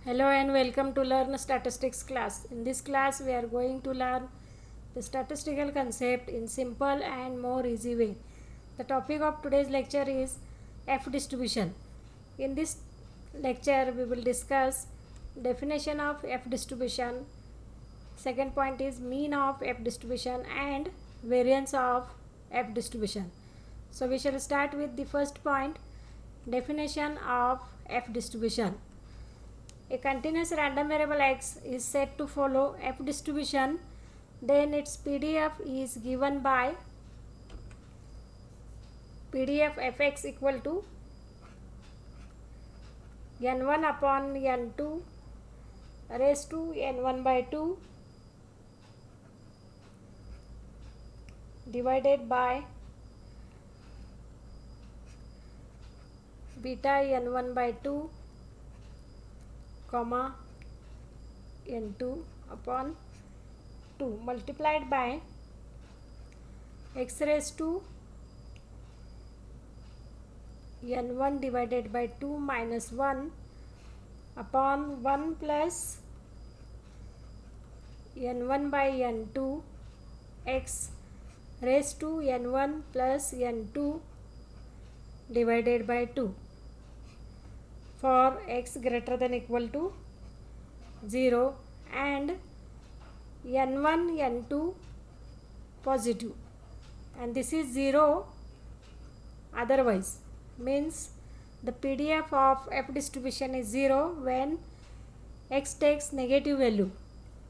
Hello and welcome to Learn Statistics class. In this class we are going to learn the statistical concept in simple and more easy way. The topic of today's lecture is F distribution. In this lecture we will discuss definition of F distribution. Second point is mean of F distribution and variance of F distribution. So we shall start with the first point, definition of F distribution. A continuous random variable x is said to follow F distribution, then its PDF is given by PDF fx equal to n1 upon n2 raised to n1 by 2 divided by beta n1 by 2 comma n2 upon 2 multiplied by x raised to n1 divided by 2 minus 1 upon 1 plus n1 by n2 x raised to n1 plus n2 divided by 2 for x greater than equal to 0 and n1 n2 positive, and this is 0 otherwise, means the PDF of F distribution is 0 when x takes negative value.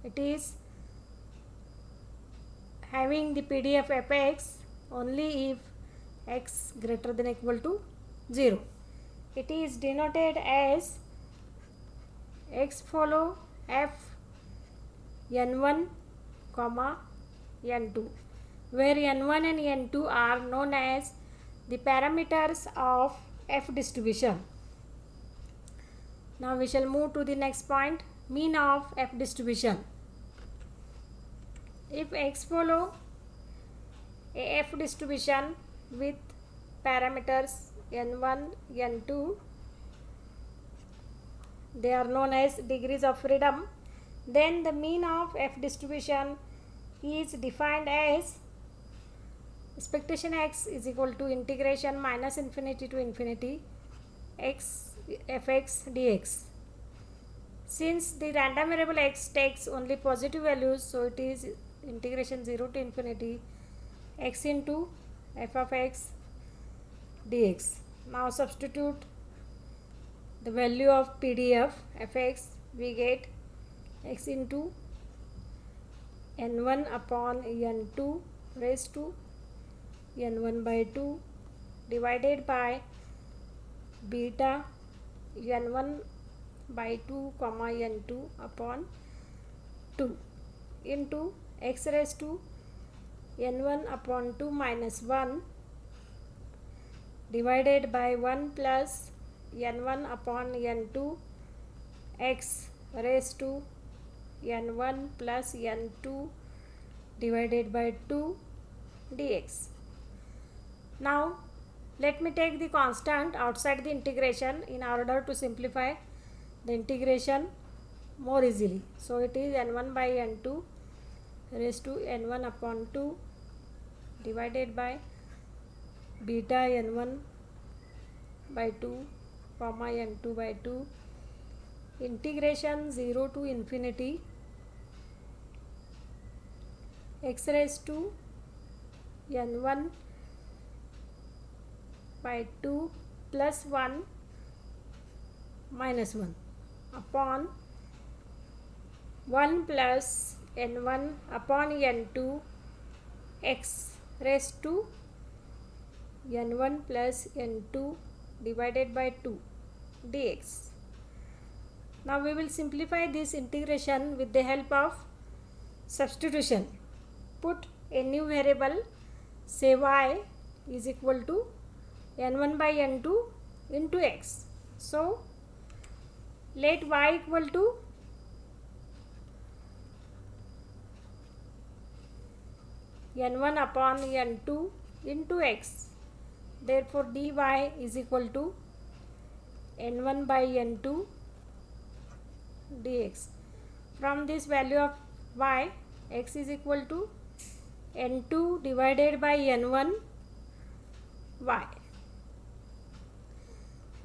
It is having the PDF fx only if x greater than equal to 0. It is denoted as x follow f n1 comma n2, where n1 and n2 are known as the parameters of F distribution. Now we shall move to the next point, mean of F distribution. If x follow a F distribution with parameters n1 n2, they are known as degrees of freedom, then the mean of F distribution is defined as expectation x is equal to integration minus infinity to infinity x fx dx. Since the random variable x takes only positive values, so it is integration 0 to infinity x into f of x dx. Now substitute the value of PDF fx, we get x into n1 upon n2 raised to n1 by 2 divided by beta n1 by 2 comma n2 upon 2 into x raised to n1 upon 2 minus 1 divided by 1 plus n1 upon n2 x raised to n1 plus n2 divided by 2 dx. Now let me take the constant outside the integration in order to simplify the integration more easily. So it is n1 by n2 raised to n1 upon 2 divided by beta n1 by 2 comma n2 by 2 integration 0 to infinity x raised to n1 by 2 plus 1 minus 1 upon 1 plus n1 upon n2 x raised to n1 plus n2 divided by 2 dx. Now we will simplify this integration with the help of substitution. Put a new variable, say y is equal to n1 by n2 into x. So let y equal to n1 upon n2 into x. Therefore dy is equal to n1 by n2 dx. From this value of y, x is equal to n2 divided by n1 y.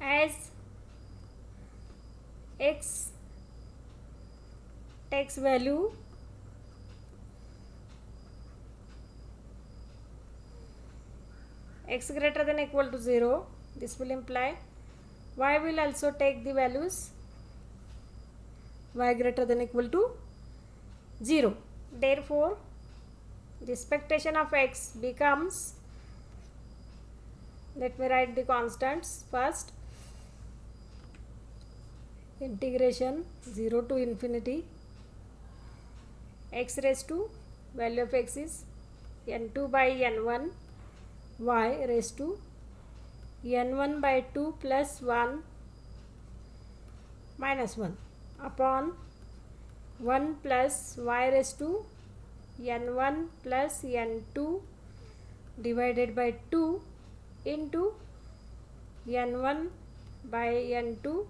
As x takes value x greater than equal to 0, this will imply y will also take the values y greater than equal to 0. Therefore, the expectation of x becomes, let me write the constants first, integration 0 to infinity x raised to, value of x is n2 by n1 y raised to n1 by 2 plus 1 minus 1 upon 1 plus y raised to n1 plus n2 divided by 2 into n1 by n2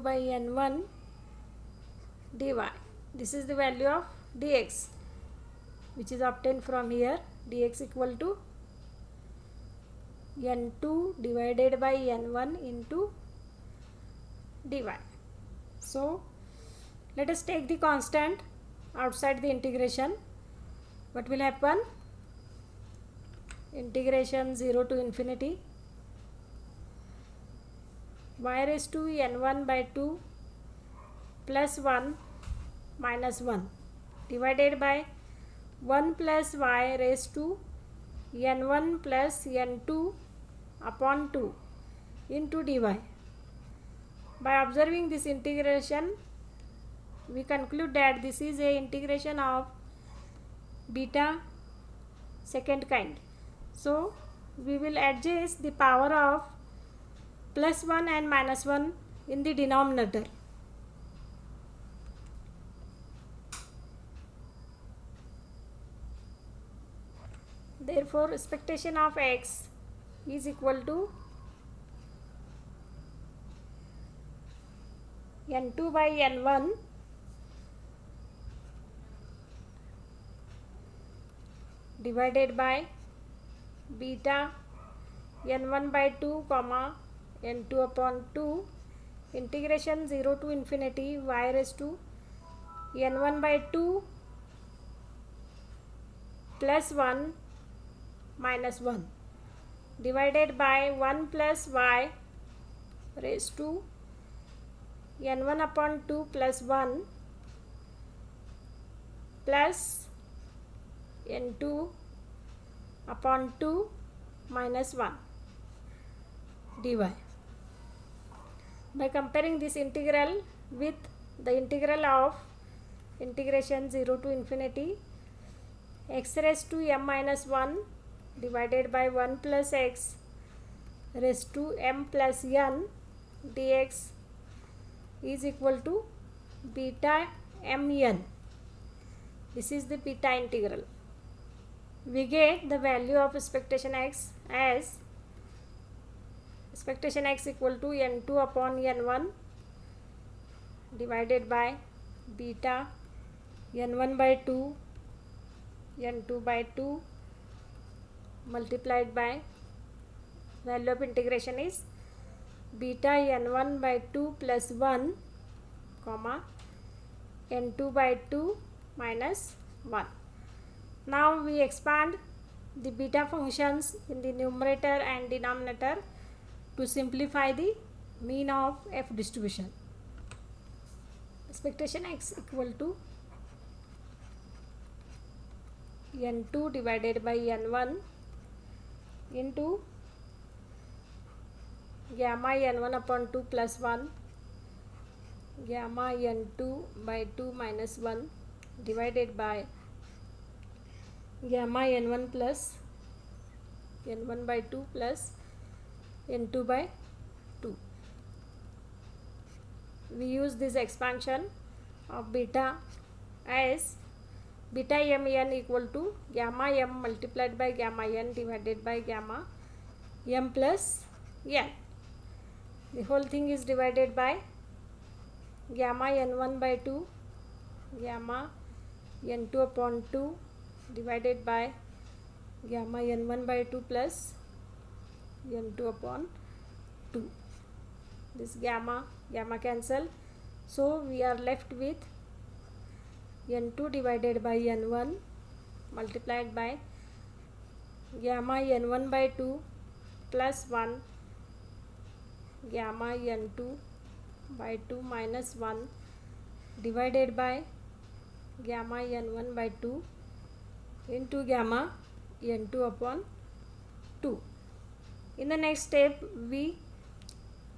by n1 dy. This is the value of dx which is obtained from here. Dx equal to n2 divided by n1 into dy. So let us take the constant outside the integration. What will happen? Integration 0 to infinity y raised to n1 by 2 plus 1 minus 1 divided by 1 plus y raised to n1 plus n2 upon 2 into dy. By observing this integration, we conclude that this is a integration of beta second kind. So we will adjust the power of plus 1 and minus 1 in the denominator. Therefore, expectation of x is equal to n2 by n1 divided by beta n1 by 2 comma n2 upon 2 integration 0 to infinity y raised to n1 by 2 plus 1 minus 1 divided by 1 plus y raised to n1 upon 2 plus 1 plus n2 upon 2 minus 1 dy. By comparing this integral with the integral of integration 0 to infinity x raised to m minus 1 divided by 1 plus x raised to m plus n dx is equal to beta mn. This is the beta integral. We get the value of expectation x as expectation x equal to n2 upon n1 divided by beta n1 by 2 n2 by 2 multiplied by value of integration is beta n1 by 2 plus 1 comma n2 by 2 minus 1. Now we expand the beta functions in the numerator and denominator to simplify the mean of f distribution. Expectation x equal to n2 divided by n1 into gamma n1 upon 2 plus 1 gamma n2 by 2 minus 1 divided by gamma n1 plus n1 by 2 plus n2 by 2. We use this expansion of beta as beta mn equal to gamma m multiplied by gamma n divided by gamma m plus n. The whole thing is divided by gamma n1 by 2, gamma n2 upon 2 divided by gamma n1 by 2 plus n2 upon 2. This gamma cancel, so we are left with n2 divided by n1 multiplied by gamma n1 by 2 plus 1 gamma n2 by 2 minus 1 divided by gamma n1 by 2 into gamma n2 upon 2. In the next step, we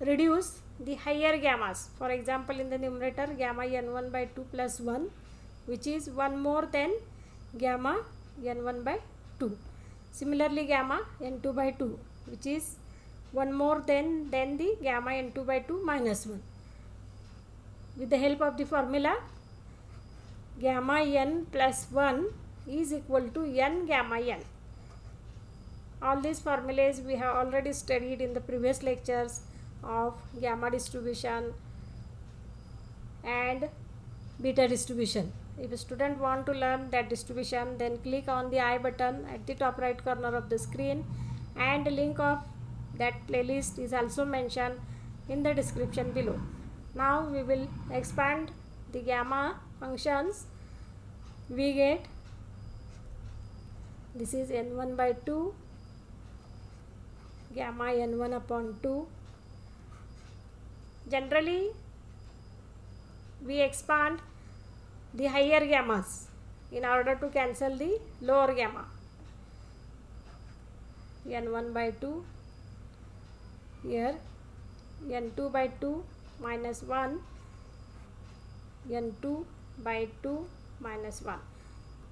reduce the higher gammas. For example, in the numerator, gamma n1 by 2 plus 1, which is 1 more than gamma n1 by 2. Similarly, gamma n2 by 2, which is 1 more than the gamma n2 by 2 minus 1. With the help of the formula, gamma n plus 1 is equal to n gamma n. All these formulas we have already studied in the previous lectures of gamma distribution and beta distribution. If a student want to learn that distribution, then click on the I button at the top right corner of the screen, and link of that playlist is also mentioned in the description below. Now we will expand the gamma functions. We get, this is n1 by 2 gamma n1 upon 2. Generally we expand the higher gammas in order to cancel the lower gamma. n1 by 2, here n2 by 2 minus 1, n2 by 2 minus 1.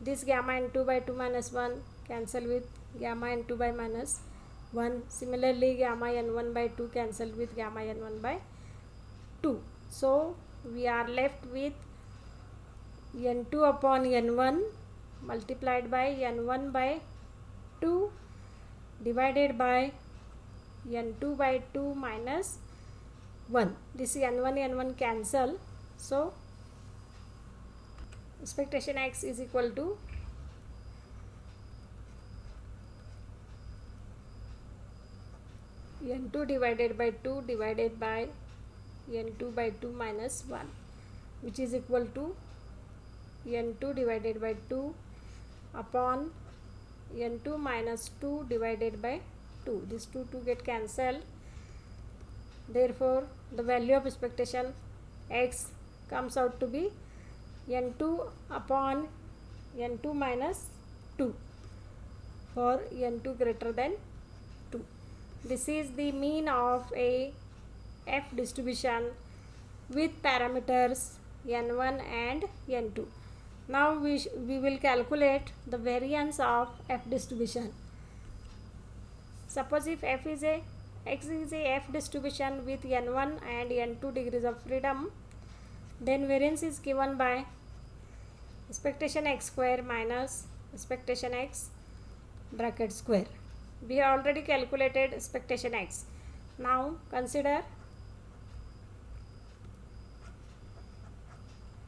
This gamma n2 by 2 minus 1 cancel with gamma n2 by minus 1. Similarly, gamma n1 by 2 cancel with gamma n1 by 2. So we are left with n2 upon n1 multiplied by n1 by 2 divided by n2 by 2 minus 1. This n1 cancel, so expectation x is equal to n2 divided by 2 divided by n2 by 2 minus 1, which is equal to n2 divided by 2 upon n2 minus 2 divided by 2. These two get cancelled. Therefore, the value of expectation x comes out to be n2 upon n2 minus 2 for n2 greater than 2. This is the mean of a f distribution with parameters n1 and n2. Now we will calculate the variance of f distribution. Suppose if x is a f distribution with n1 and n2 degrees of freedom, then variance is given by expectation x square minus expectation x bracket square. We have already calculated expectation x. Now consider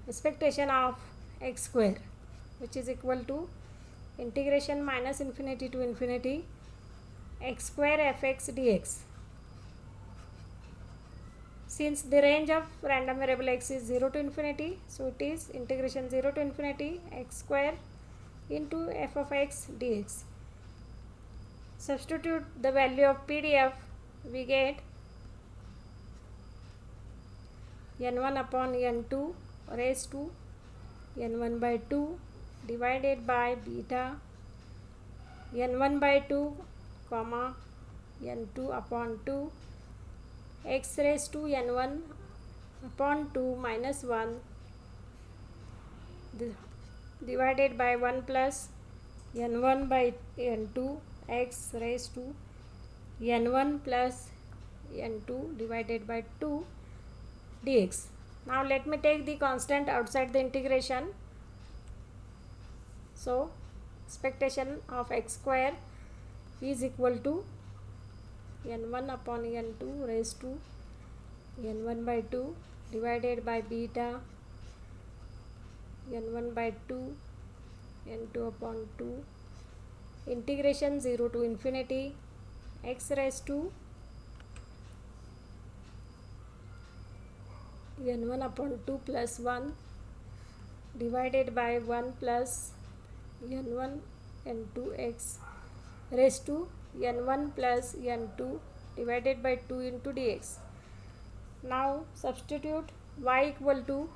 expectation of x square, which is equal to integration minus infinity to infinity x square fx dx. Since the range of random variable x is 0 to infinity, so it is integration 0 to infinity x square into f of x dx. Substitute the value of PDF, we get n1 upon n2 raised to n1 by 2 divided by beta n1 by 2 comma n2 upon 2 x raised to n1 upon 2 minus 1 divided by 1 plus n1 by n2 x raised to n1 plus n2 divided by 2 dx. Now let me take the constant outside the integration. So expectation of x square is equal to n1 upon n2 raised to n1 by 2 divided by beta n1 by 2 n2 upon 2 integration 0 to infinity x raised to n1 upon 2 plus 1 divided by 1 plus n1 n2 x raised to n1 plus n2 divided by 2 into dx. Now substitute y equal to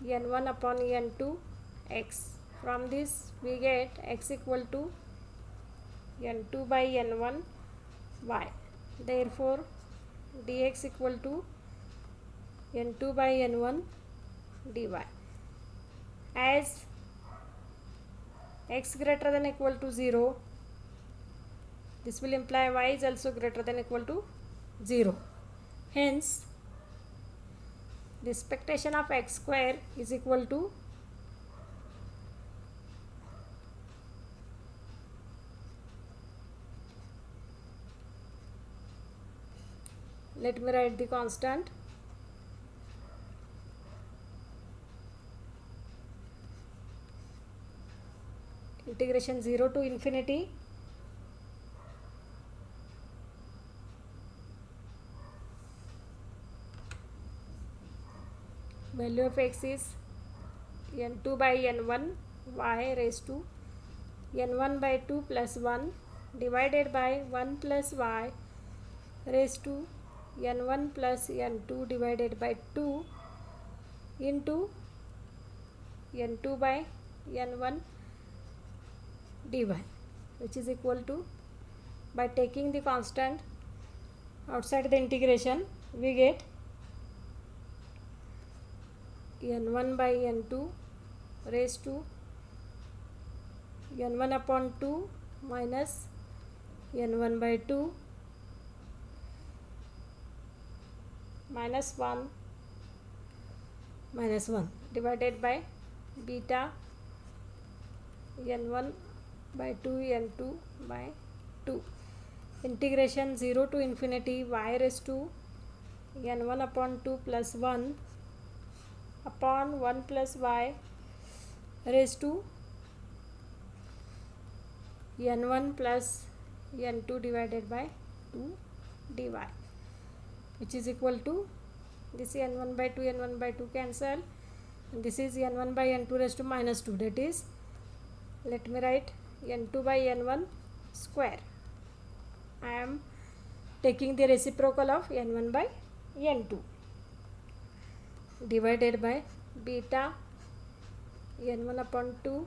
n1 upon n2 x. From this we get x equal to n2 by n1 y. Therefore dx equal to n2 by n1 dy. As x greater than equal to 0, this will imply y is also greater than equal to 0. Hence the expectation of x square is equal to let me write the constant integration 0 to infinity value of x is n2 by n1 y raised to n1 by 2 plus 1 divided by 1 plus y raised to n1 plus n2 divided by 2 into n2 by n1 dy, which is equal to, by taking the constant outside the integration, we get n1 by n2 raised to n1 upon 2 minus n1 by 2 minus 1 divided by beta n1 by 2 n2 by 2 integration 0 to infinity y raised to n1 upon 2 plus 1 upon 1 plus y raised to n1 plus n2 divided by 2 dy, which is equal to, this n1 by 2 n1 by 2 cancel, and this is n1 by n2 raised to minus 2, that is, let me write n2 by n1 square. I am taking the reciprocal of n1 by n2 divided by beta n1 upon 2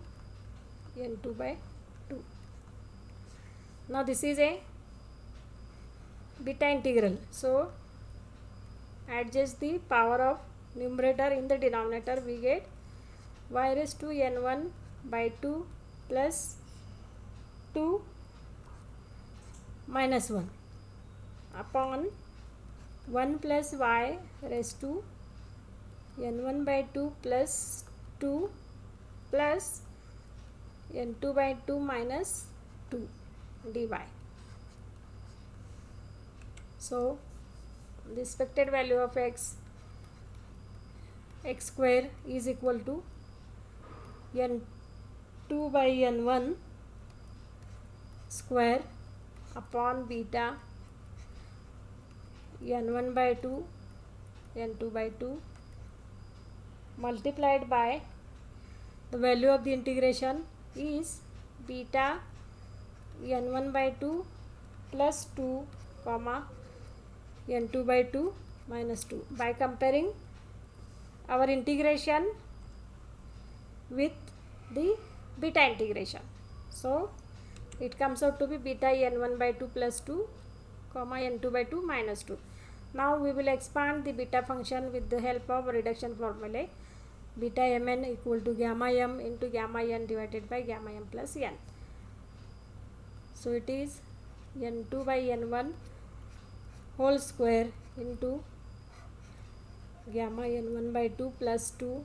n2 by 2. Now this is a beta integral, so adjust the power of numerator in the denominator, we get y raised to n1 by 2 plus 2 minus 1 upon 1 plus y raised to n1 by 2 plus 2 plus n2 by 2 minus 2 dy. So the expected value of x square is equal to n2 by n1 square upon beta n1 by 2 n2 by 2 multiplied by the value of the integration is beta n1 by 2 plus 2 comma n2 by 2 minus 2, by comparing our integration with the beta integration. So it comes out to be beta n1 by 2 plus 2 comma n2 by 2 minus 2. Now we will expand the beta function with the help of reduction formulae. Beta mn equal to gamma m into gamma n divided by gamma m plus n. So it is n2 by n1 whole square into gamma n1 by 2 plus 2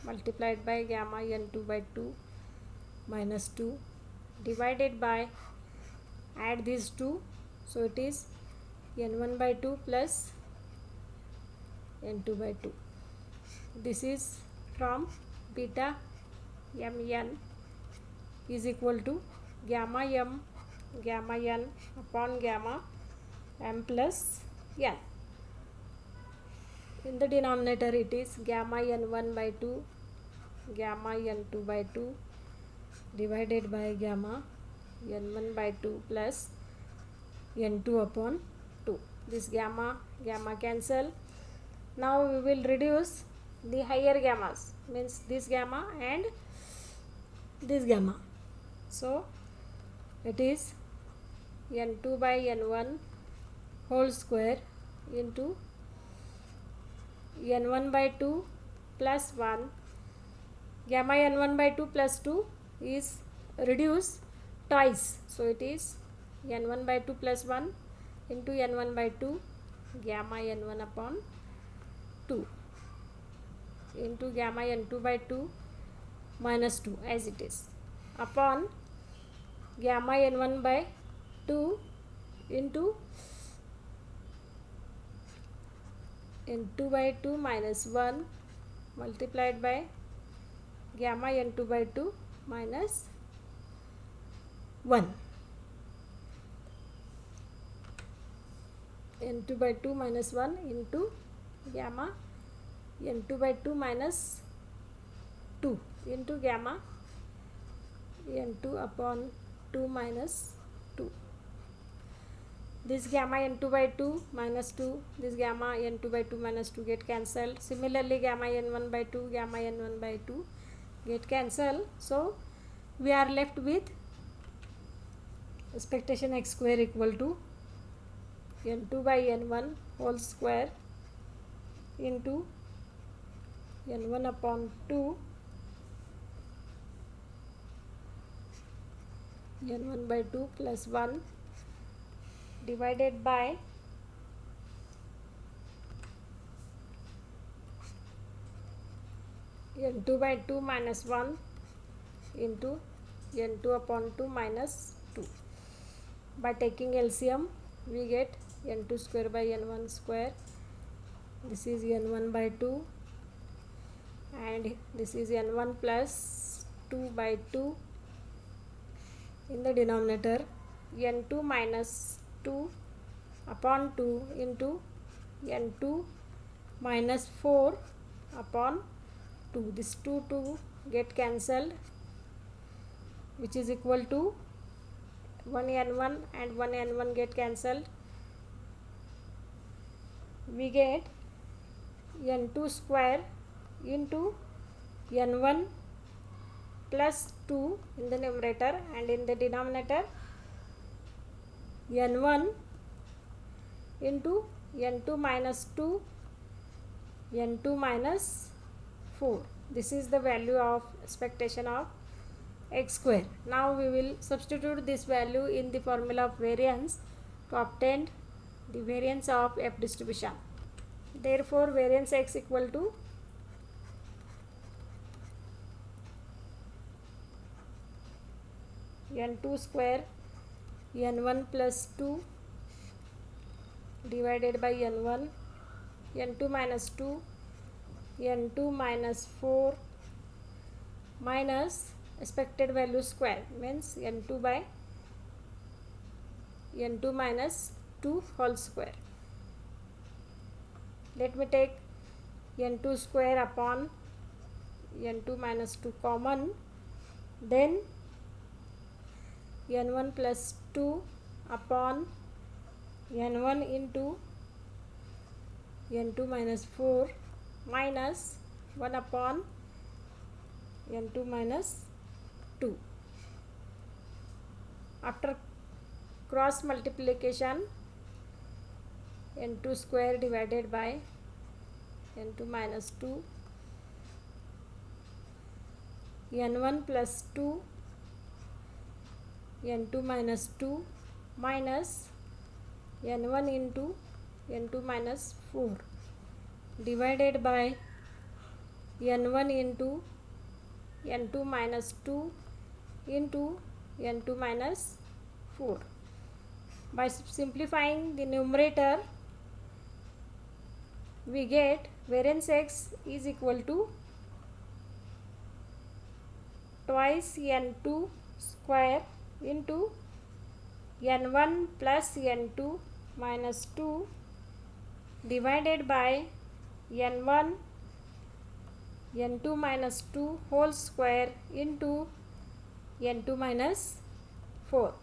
multiplied by gamma n2 by 2 minus 2 divided by, add these two, So it is n1 by 2 plus n2 by 2. This is from beta mn is equal to gamma m gamma n upon gamma m plus n. In the denominator it is gamma n1 by 2 gamma n2 by 2 divided by gamma n1 by 2 plus n2 upon 2. This gamma cancel. Now we will reduce the higher gammas, means this gamma and this gamma. So it is n2 by n1 whole square into n1 by 2 plus 1. Gamma n1 by 2 plus 2 is reduced twice. So it is n1 by 2 plus 1 into n1 by 2 gamma n1 upon 2 into gamma n2 by 2 minus 2 as it is upon gamma n1 by 2 into n2 by 2 minus 1 multiplied by gamma n2 by 2 minus 1. n2 by 2 minus 1 into gamma n2 by 2 minus 2 into gamma n2 upon 2 minus 2. This gamma n2 by 2 minus 2, this gamma n2 by 2 minus 2 get cancelled. Similarly, gamma n1 by 2, gamma n1 by 2 get cancelled. So we are left with expectation x square equal to n2 by n1 whole square into n1 upon 2 n1 by 2 plus 1 divided by n2 by 2 minus 1 into n2 upon 2 minus 2. By taking LCM we get n2 square by n1 square. This is n1 by 2 and this is n1 plus 2 by 2. In the denominator n2 minus 2 upon 2 into n2 minus 4 upon 2. This 2 get cancelled, which is equal to 1 n1 and 1 n1 get cancelled. We get n2 square into n1 plus 2 in the numerator and in the denominator n1 into n2 minus 2 n2 minus 4. This is the value of expectation of x square. Now we will substitute this value in the formula of variance to obtain the variance of f distribution. Therefore variance x equal to n2 square n1 plus 2 divided by n1 n2 minus 2 n2 minus 4 minus expected value square, means n2 by n2 minus 2 whole square. Let me take n2 square upon n2 minus 2 common, then n1 plus 2 upon n1 into n2 minus 4 minus 1 upon n2 minus 2. After cross multiplication, n2 square divided by n2 minus 2 n1 plus 2 n2 minus 2 minus n1 into n2 minus 4 divided by n1 into n2 minus 2 into n2 minus 4 By simplifying the numerator, we get variance x is equal to twice n2 square into n1 plus n2 minus 2 divided by n1 n2 minus 2 whole square into n2 minus 4.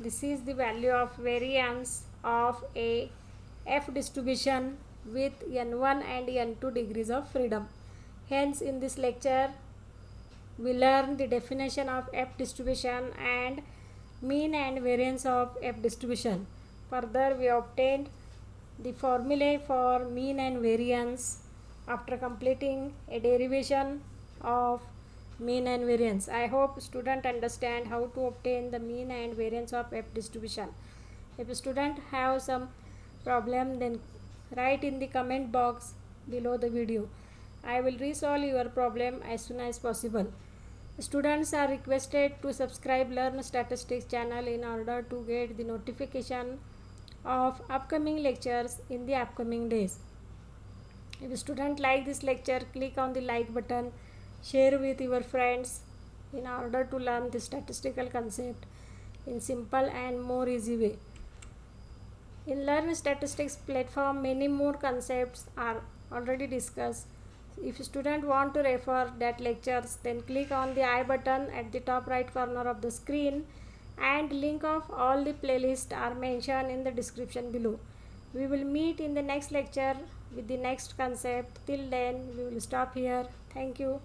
This is the value of variance of a f distribution with n1 and n2 degrees of freedom. Hence, in this lecture, we learn the definition of f distribution and mean and variance of f distribution. Further, we obtained the formulae for mean and variance after completing a derivation of mean and variance. I hope student understand how to obtain the mean and variance of f distribution. If a student have some problem, then write in the comment box below the video. I will resolve your problem as soon as possible. Students are requested to subscribe Learn Statistics channel in order to get the notification of upcoming lectures in the upcoming days. If a student like this lecture, click on the like button, share with your friends in order to learn the statistical concept in simple and more easy way. In Learn Statistics platform, many more concepts are already discussed. If student want to refer that lectures, then click on the I button at the top right corner of the screen, and link of all the playlists are mentioned in the description below. We will meet in the next lecture with the next concept. Till then, we will stop here. Thank you.